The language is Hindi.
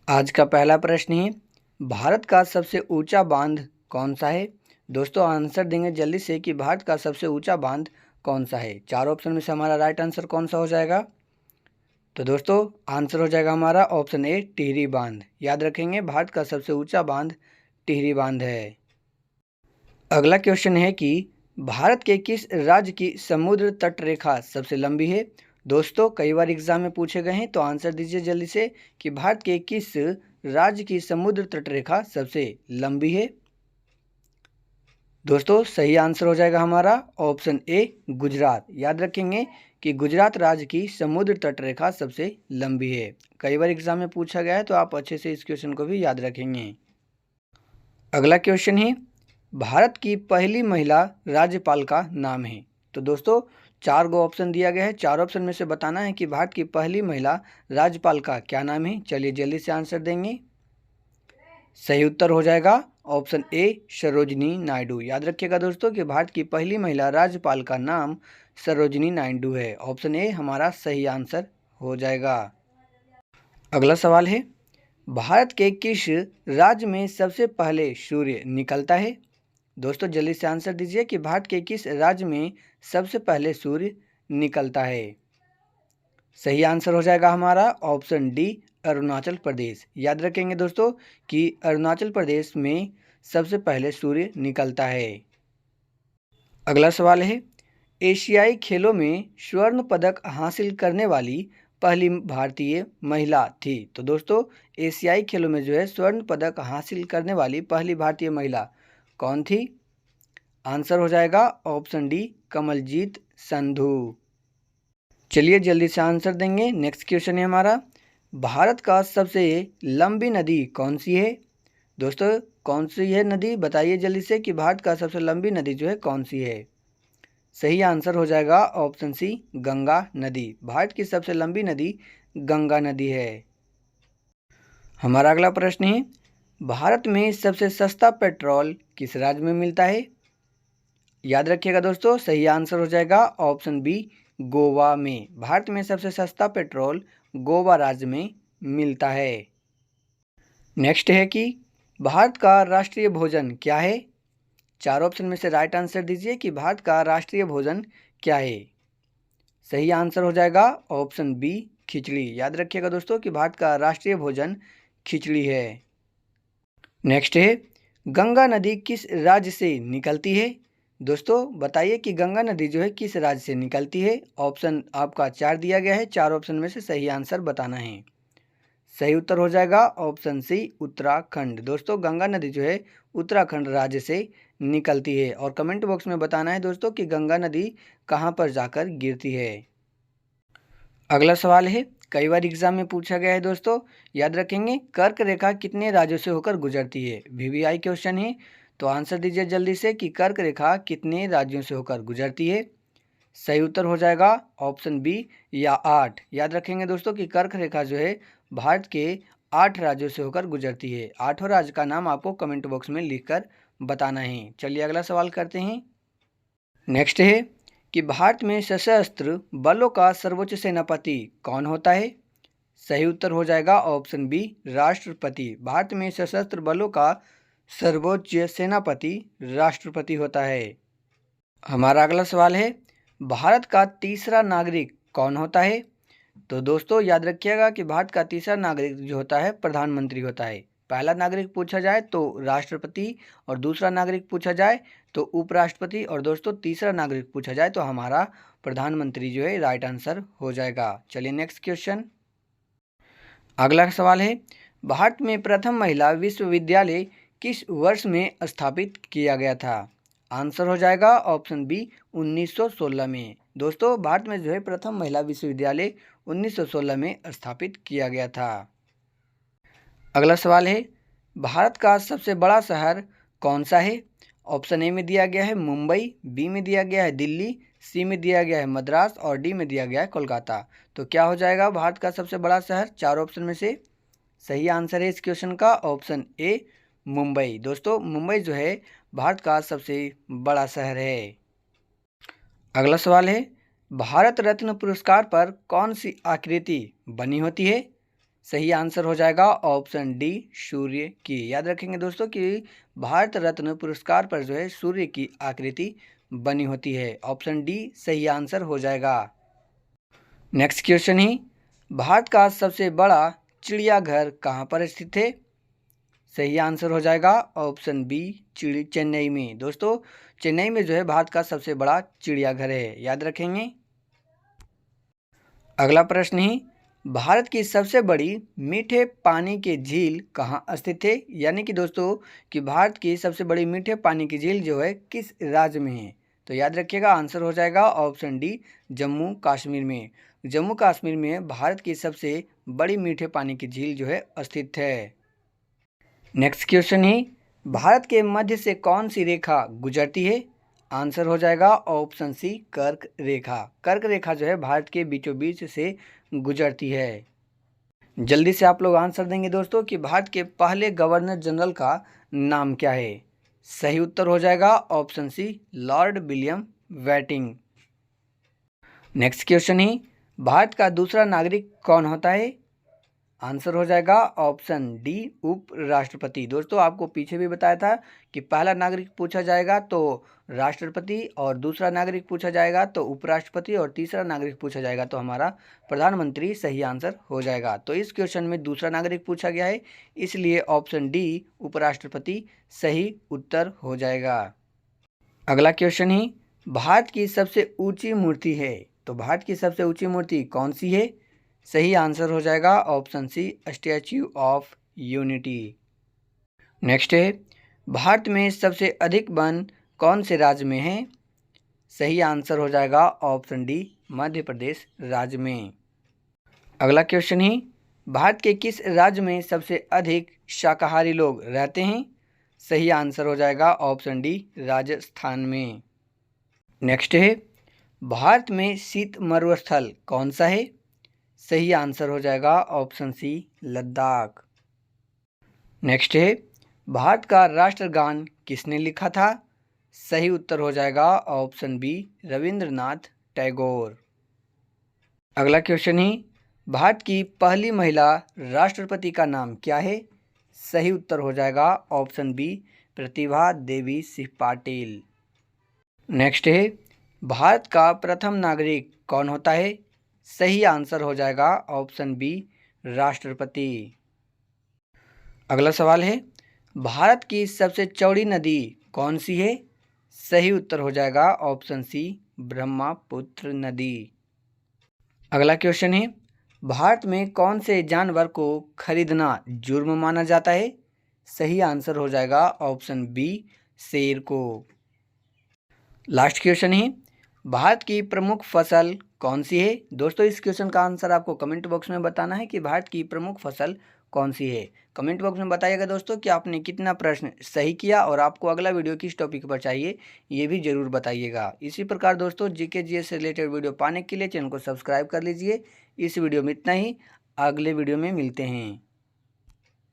आज का पहला प्रश्न है, भारत का सबसे ऊंचा बांध कौन सा है। दोस्तों आंसर देंगे जल्दी से कि भारत का सबसे ऊंचा बांध कौन सा है। चार ऑप्शन में से हमारा राइट आंसर कौन सा हो जाएगा। तो दोस्तों आंसर हो जाएगा हमारा ऑप्शन ए, टिहरी बांध। याद रखेंगे भारत का सबसे ऊंचा बांध टिहरी बांध है। अगला क्वेश्चन है कि भारत के किस राज्य की समुद्र तट रेखा सबसे लंबी है। दोस्तों कई बार एग्जाम में पूछे गए हैं, तो आंसर दीजिए जल्दी से कि भारत के किस राज्य की समुद्र तट रेखा सबसे लंबी है। दोस्तों सही आंसर हो जाएगा हमारा ऑप्शन ए, गुजरात। याद रखेंगे कि गुजरात राज्य की समुद्र तट रेखा सबसे लंबी है। कई बार एग्जाम में पूछा गया है, तो आप अच्छे से इस क्वेश्चन को भी याद रखेंगे। अगला क्वेश्चन है, भारत की पहली महिला राज्यपाल का नाम है। तो दोस्तों चार गो ऑप्शन दिया गया है, चार ऑप्शन में से बताना है कि भारत की पहली महिला राज्यपाल का क्या नाम है। चलिए जल्दी से आंसर देंगे। सही उत्तर हो जाएगा ऑप्शन ए, सरोजिनी नायडू। याद रखिएगा दोस्तों कि भारत की पहली महिला राज्यपाल का नाम सरोजिनी नायडू है। ऑप्शन ए हमारा सही आंसर हो जाएगा। अगला सवाल है, भारत के किस राज्य में सबसे पहले सूर्य निकलता है। दोस्तों जल्दी से आंसर दीजिए कि भारत के किस राज्य में सबसे पहले सूर्य निकलता है। सही आंसर हो जाएगा हमारा ऑप्शन डी, अरुणाचल प्रदेश। याद रखेंगे दोस्तों कि अरुणाचल प्रदेश में सबसे पहले सूर्य निकलता है। अगला सवाल है, एशियाई खेलों में स्वर्ण पदक हासिल करने वाली पहली भारतीय महिला थी। तो दोस्तों एशियाई खेलों में जो है स्वर्ण पदक हासिल करने वाली पहली भारतीय महिला कौन थी। आंसर हो जाएगा ऑप्शन डी, कमलजीत संधू। चलिए जल्दी से आंसर देंगे। नेक्स्ट क्वेश्चन है हमारा, भारत का सबसे लंबी नदी कौन सी है। दोस्तों कौन सी है नदी, बताइए जल्दी से कि भारत का सबसे लंबी नदी जो है कौन सी है। सही आंसर हो जाएगा ऑप्शन सी, गंगा नदी। भारत की सबसे लंबी नदी गंगा नदी है। हमारा अगला प्रश्न है, भारत में सबसे सस्ता पेट्रोल किस राज्य में मिलता है। याद रखिएगा दोस्तों सही आंसर हो जाएगा ऑप्शन बी, गोवा में। भारत में सबसे सस्ता पेट्रोल गोवा राज्य में मिलता है। नेक्स्ट है कि भारत का राष्ट्रीय भोजन क्या है। चार ऑप्शन में से राइट आंसर दीजिए कि भारत का राष्ट्रीय भोजन क्या है। सही आंसर हो जाएगा ऑप्शन बी, खिचड़ी। याद रखिएगा दोस्तों कि भारत का राष्ट्रीय भोजन खिचड़ी है। नेक्स्ट है, गंगा नदी किस राज्य से निकलती है। दोस्तों बताइए कि गंगा नदी जो है किस राज्य से निकलती है। ऑप्शन आपका चार दिया गया है, चार ऑप्शन में से सही आंसर बताना है। सही उत्तर हो जाएगा ऑप्शन सी, उत्तराखंड। दोस्तों गंगा नदी जो है उत्तराखंड राज्य से निकलती है। और कमेंट बॉक्स में बताना है दोस्तों कि गंगा नदी कहाँ पर जाकर गिरती है। अगला सवाल है, कई बार एग्जाम में पूछा गया है दोस्तों, याद रखेंगे कर्क रेखा कितने राज्यों से होकर गुजरती है। वीवीआई क्वेश्चन है, तो आंसर दीजिए जल्दी से कि कर्क रेखा कितने राज्यों से होकर गुजरती है। सही उत्तर हो जाएगा ऑप्शन बी या 8। याद रखेंगे दोस्तों कि कर्क रेखा जो है भारत के 8 राज्यों से होकर गुजरती है। 8 राज्य का नाम आपको कमेंट बॉक्स में लिखकर बताना है। चलिए अगला सवाल करते हैं। नेक्स्ट है कि भारत में सशस्त्र बलों का सर्वोच्च सेनापति कौन होता है। सही उत्तर हो जाएगा ऑप्शन बी, राष्ट्रपति। भारत में सशस्त्र बलों का सर्वोच्च सेनापति राष्ट्रपति होता है। हमारा अगला सवाल है, भारत का तीसरा नागरिक कौन होता है। तो दोस्तों याद रखिएगा कि भारत का तीसरा नागरिक जो होता है प्रधानमंत्री होता है। पहला नागरिक पूछा जाए तो राष्ट्रपति, और दूसरा नागरिक पूछा जाए तो उपराष्ट्रपति, और दोस्तों तीसरा नागरिक पूछा जाए तो हमारा प्रधानमंत्री जो है राइट आंसर हो जाएगा। चलिए नेक्स्ट क्वेश्चन। अगला सवाल है, भारत में प्रथम महिला विश्वविद्यालय किस वर्ष में स्थापित किया गया था। आंसर हो जाएगा ऑप्शन बी, 1916 में। दोस्तों भारत में जो है प्रथम महिला विश्वविद्यालय 1916 में स्थापित किया गया था। अगला सवाल है, भारत का सबसे बड़ा शहर कौन सा है। ऑप्शन ए में दिया गया है मुंबई, बी में दिया गया है दिल्ली, सी में दिया गया है मद्रास, और डी में दिया गया है कोलकाता। तो क्या हो जाएगा भारत का सबसे बड़ा शहर चार ऑप्शन में से। सही आंसर है इस क्वेश्चन का ऑप्शन ए, मुंबई। दोस्तों मुंबई जो है भारत का सबसे बड़ा शहर है। अगला सवाल है, भारत रत्न पुरस्कार पर कौन सी आकृति बनी होती है। सही आंसर हो जाएगा ऑप्शन डी सूर्य की। याद रखेंगे दोस्तों कि भारत रत्न पुरस्कार पर जो है सूर्य की आकृति बनी होती है। ऑप्शन डी सही आंसर हो जाएगा। नेक्स्ट क्वेश्चन ही, भारत का सबसे बड़ा चिड़ियाघर कहाँ पर स्थित है? सही आंसर हो जाएगा ऑप्शन बी चेन्नई में। दोस्तों चेन्नई में जो है भारत का सबसे बड़ा चिड़ियाघर है, याद रखेंगे। अगला प्रश्न ही, भारत की सबसे बड़ी मीठे पानी की झील कहाँ स्थित है? यानी कि दोस्तों कि भारत की सबसे बड़ी मीठे पानी की झील जो है किस राज्य में है? तो याद रखिएगा आंसर हो जाएगा ऑप्शन डी जम्मू कश्मीर में। जम्मू कश्मीर में भारत की सबसे बड़ी मीठे पानी की झील जो है स्थित है। नेक्स्ट क्वेश्चन ही, भारत के मध्य से कौन सी रेखा गुजरती है? आंसर हो जाएगा ऑप्शन सी कर्क रेखा। कर्क रेखा जो है भारत के बीचों बीच से गुजरती है। जल्दी से आप लोग आंसर देंगे दोस्तों कि भारत के पहले गवर्नर जनरल का नाम क्या है? सही उत्तर हो जाएगा ऑप्शन सी लॉर्ड विलियम वेटिंग। नेक्स्ट क्वेश्चन ही, भारत का दूसरा नागरिक कौन होता है? आंसर हो जाएगा ऑप्शन डी उपराष्ट्रपति। दोस्तों आपको पीछे भी बताया था कि पहला नागरिक पूछा जाएगा तो राष्ट्रपति, और दूसरा नागरिक पूछा जाएगा तो उपराष्ट्रपति, और तीसरा नागरिक पूछा जाएगा तो हमारा प्रधानमंत्री सही आंसर हो जाएगा। तो इस क्वेश्चन में दूसरा नागरिक पूछा गया है, इसलिए ऑप्शन डी उपराष्ट्रपति सही उत्तर हो जाएगा। अगला क्वेश्चन ही, भारत की सबसे ऊंची मूर्ति है, तो भारत की सबसे ऊंची मूर्ति कौन सी है? सही आंसर हो जाएगा option C statue of unity. Next है, भारत में सबसे अधिक वन कौन से राज्य में है? सही आंसर हो जाएगा ऑप्शन डी मध्य प्रदेश राज्य में। अगला क्वेश्चन ही, भारत के किस राज्य में सबसे अधिक शाकाहारी लोग रहते हैं? सही आंसर हो जाएगा ऑप्शन डी राजस्थान में। नेक्स्ट है, भारत में शीत मरुस्थल कौन सा है? सही आंसर हो जाएगा ऑप्शन सी लद्दाख। नेक्स्ट है, भारत का राष्ट्रगान किसने लिखा था? सही उत्तर हो जाएगा ऑप्शन बी रविंद्रनाथ टैगोर। अगला क्वेश्चन ही, भारत की पहली महिला राष्ट्रपति का नाम क्या है? सही उत्तर हो जाएगा option B Pratibha Devi Singh Patil. Next है, भारत का प्रथम नागरिक कौन होता है? सही आंसर हो जाएगा ऑप्शन बी राष्ट्रपति। अगला सवाल है, भारत की सबसे चौड़ी नदी कौन सी है? सही उत्तर हो जाएगा ऑप्शन सी ब्रह्मपुत्र नदी। अगला क्वेश्चन है, भारत में कौन से जानवर को खरीदना जुर्म माना जाता है? सही आंसर हो जाएगा ऑप्शन बी शेर को। लास्ट क्वेश्चन है, भारत की प्रमुख फसल कौन सी है? दोस्तों इस क्वेश्चन का आंसर आपको कमेंट बॉक्स में बताना है कि भारत की प्रमुख फसल कौन सी है। कमेंट बॉक्स में बताइएगा दोस्तों कि आपने कितना प्रश्न सही किया, और आपको अगला वीडियो किस टॉपिक पर चाहिए ये भी जरूर बताइएगा। इसी प्रकार दोस्तों जीके जीएस से रिलेटेड वीडियो पाने के लिए चैनल को सब्सक्राइब कर लीजिए। इस वीडियो में इतना ही, अगले वीडियो में मिलते हैं।